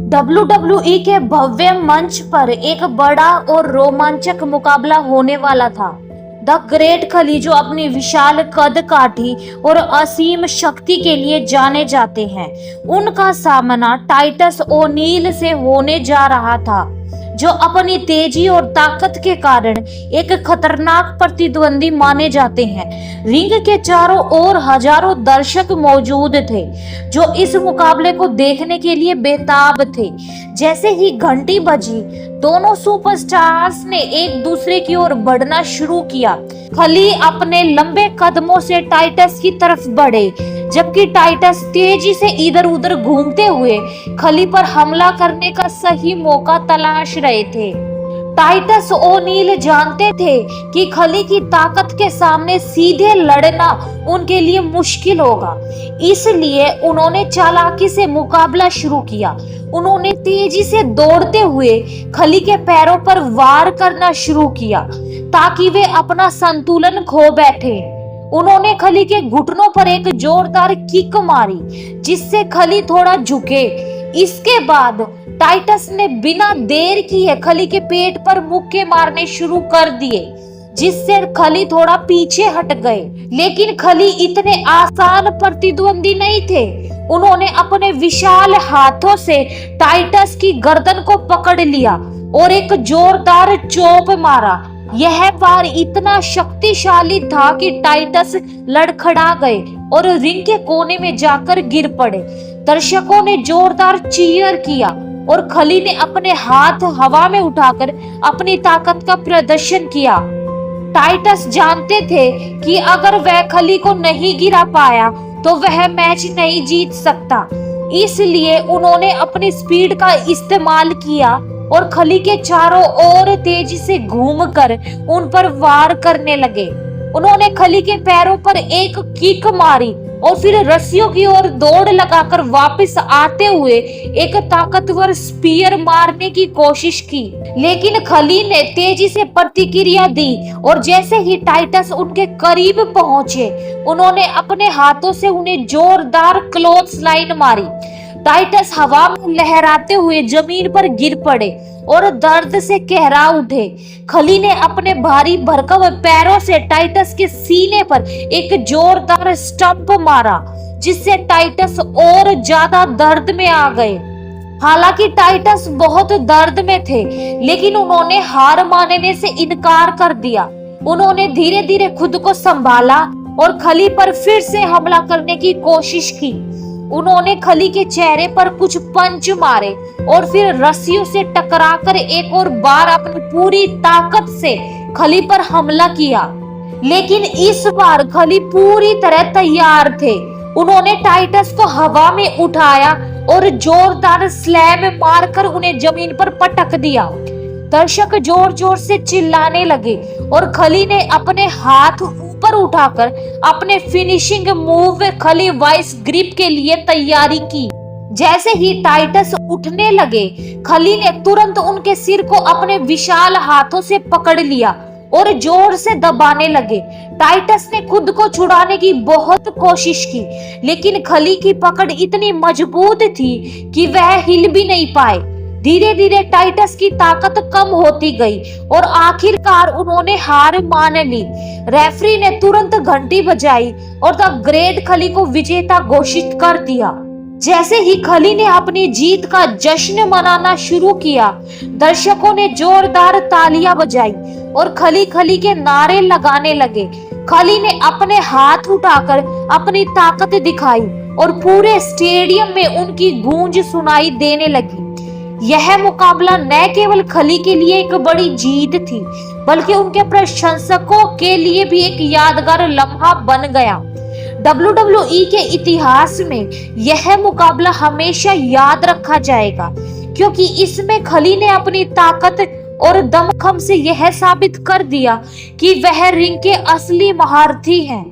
WWE के भव्य मंच पर एक बड़ा और रोमांचक मुकाबला होने वाला था। द ग्रेट खली, जो अपनी विशाल कद काठी और असीम शक्ति के लिए जाने जाते हैं, उनका सामना टाइटस ओनील से होने जा रहा था, जो अपनी तेजी और ताकत के कारण एक खतरनाक प्रतिद्वंदी माने जाते हैं। रिंग के चारों ओर हजारों दर्शक मौजूद थे, जो इस मुकाबले को देखने के लिए बेताब थे। जैसे ही घंटी बजी, दोनों सुपरस्टार्स ने एक दूसरे की ओर बढ़ना शुरू किया। खली अपने लंबे कदमों से टाइटस की तरफ बढ़े, जबकि टाइटस तेजी से इधर उधर घूमते हुए खली पर हमला करने का सही मौका तलाश रहे थे। टाइटस ओनील जानते थे कि खली की ताकत के सामने सीधे लड़ना उनके लिए मुश्किल होगा, इसलिए उन्होंने चालाकी से मुकाबला शुरू किया। उन्होंने तेजी से दौड़ते हुए खली के पैरों पर वार करना शुरू किया ताकि वे अपना संतुलन खो बैठे। उन्होंने खली के घुटनों पर एक जोरदार किक मारी, जिससे खली थोड़ा झुके। इसके बाद टाइटस ने बिना देर किए खली के पेट पर मुक्के मारने शुरू कर दिए, जिससे खली थोड़ा पीछे हट गए। लेकिन खली इतने आसान प्रतिद्वंदी नहीं थे। उन्होंने अपने विशाल हाथों से टाइटस की गर्दन को पकड़ लिया और एक जोरदार चोप मारा। यह वार इतना शक्तिशाली था कि टाइटस लड़खड़ा गए और रिंग के कोने में जाकर गिर पड़े। दर्शकों ने जोरदार चीयर किया और खली ने अपने हाथ हवा में उठाकर अपनी ताकत का प्रदर्शन किया। टाइटस जानते थे कि अगर वह खली को नहीं गिरा पाया तो वह मैच नहीं जीत सकता, इसलिए उन्होंने अपनी स्पीड का इस्तेमाल किया और खली के चारों ओर तेजी से घूमकर उन पर वार करने लगे। उन्होंने खली के पैरों पर एक किक मारी और फिर रस्सियों की ओर दौड़ लगाकर वापस आते हुए एक ताकतवर स्पीयर मारने की कोशिश की। लेकिन खली ने तेजी से प्रतिक्रिया दी और जैसे ही टाइटस उनके करीब पहुंचे, उन्होंने अपने हाथों से उन्हें जोरदार क्लोथ लाइन मारी। टाइटस हवा में लहराते हुए जमीन पर गिर पड़े और दर्द से कहरा उठे। खली ने अपने भारी भरकम पैरों से टाइटस के सीने पर एक जोरदार स्टंप मारा, जिससे टाइटस और ज्यादा दर्द में आ गए। हालांकि टाइटस बहुत दर्द में थे, लेकिन उन्होंने हार मानने से इनकार कर दिया। उन्होंने धीरे धीरे खुद को संभाला और खली पर फिर से हमला करने की कोशिश की। उन्होंने खली के चेहरे पर कुछ पंच मारे और फिर रस्सियों से टकराकर एक और बार अपनी पूरी ताकत से खली पर हमला किया। लेकिन इस बार खली पूरी तरह तैयार थे। उन्होंने टाइटस को हवा में उठाया और जोरदार स्लैम मारकर उन्हें जमीन पर पटक दिया। दर्शक जोर जोर से चिल्लाने लगे और खली ने अपने हाथ ऊपर उठाकर अपने फिनिशिंग मूव खली वाइस ग्रिप के लिए तैयारी की। जैसे ही टाइटस उठने लगे, खली ने तुरंत उनके सिर को अपने विशाल हाथों से पकड़ लिया और जोर से दबाने लगे। टाइटस ने खुद को छुड़ाने की बहुत कोशिश की, लेकिन खली की पकड़ इतनी मजबूत थी कि वह हिल भी नहीं पाए। धीरे धीरे टाइटस की ताकत कम होती गई और आखिरकार उन्होंने हार मान ली। रेफरी ने तुरंत घंटी बजाई और द ग्रेट खली को विजेता घोषित कर दिया। जैसे ही खली ने अपनी जीत का जश्न मनाना शुरू किया, दर्शकों ने जोरदार तालियां बजाई और खली खली के नारे लगाने लगे। खली ने अपने हाथ उठाकर अपनी ताकत दिखाई और पूरे स्टेडियम में उनकी गूंज सुनाई देने लगी। यह मुकाबला न केवल खली के लिए एक बड़ी जीत थी, बल्कि उनके प्रशंसकों के लिए भी एक यादगार लम्हा बन गया। WWE के इतिहास में यह मुकाबला हमेशा याद रखा जाएगा, क्योंकि इसमें खली ने अपनी ताकत और दमखम से यह साबित कर दिया कि वह रिंग के असली महारथी हैं।